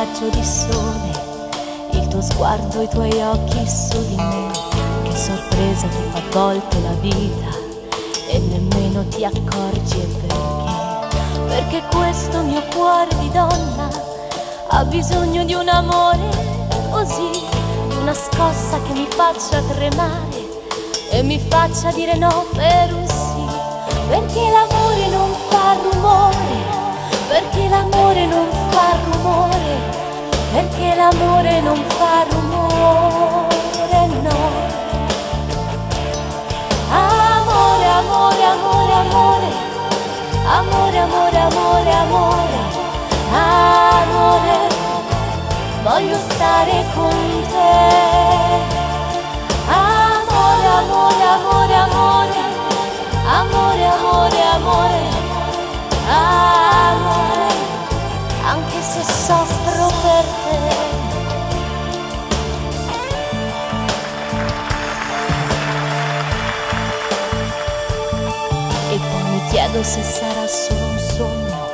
raggio di sole, il tuo sguardo, i tuoi occhi su di me. Che sorpresa ti fa a volte la vita e nemmeno ti accorgi e perché questo mio cuore di donna ha bisogno di un amore così, di una scossa che mi faccia tremare e mi faccia dire no per un sì, perché l'amore non fa rumore, perché l'amore non fa rumore, perché l'amore non fa rumore, no. Amore, amore, amore, amore, amore, amore, amore, amore, amore, voglio stare con te. Amore, amore, amore, amore, amore, amore, amore, amore, anche se soffro per te. E poi mi chiedo se sarà solo un sogno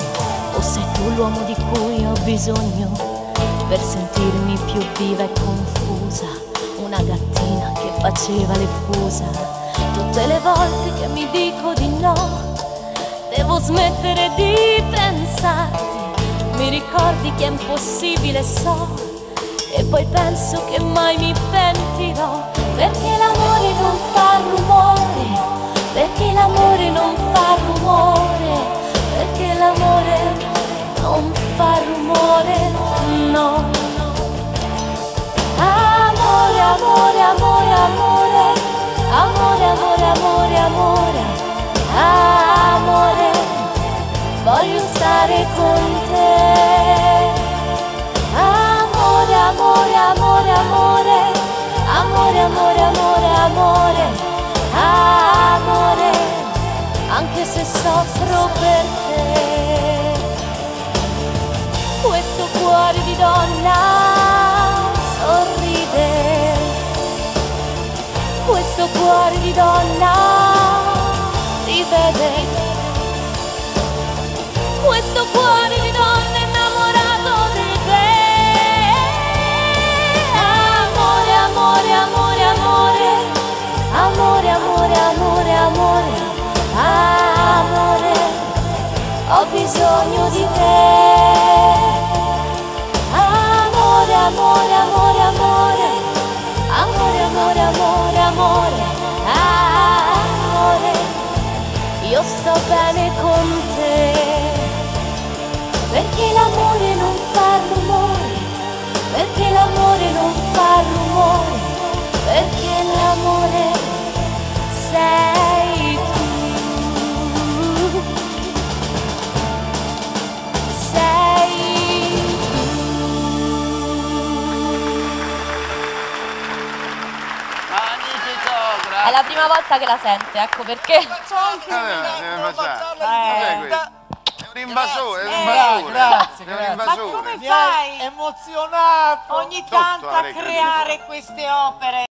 o sei tu l'uomo di cui ho bisogno per sentirmi più viva e confusa, una gattina che faceva le fusa. Tutte le volte che mi dico di no, devo smettere di pensarti. Mi ricordi che è impossibile, so, e poi penso che mai mi pentirò, perché l'amore non fa rumore, perché l'amore non fa rumore, perché l'amore non fa rumore, no. Amore, amore, amore, amore, amore, amore, amore, amore, amore, voglio stare con te. Amore, amore, amore, amore, amore, amore, amore, amore, amore, anche se soffro per te. Questo cuore di donna sorride, questo cuore di donna rivede, questo cuore di donna innamorato di te. Amore, amore, amore, amore, amore, amore, amore, amore, amore, ho bisogno di te. Amore, amore, amore, amore, amore, amore, amore, amore, amore, io sto bene con te, perché l'amore non fa rumore, perché l'amore non fa rumore, perché l'amore sei tu, sei magnifico, grazie. È la prima volta che la sente, ecco perché. È un invasore, è un invasore. Grazie, È un grazie. invasore. Ma come Mi fai hai emozionato. ogni tanto a Tutto, creare queste opere?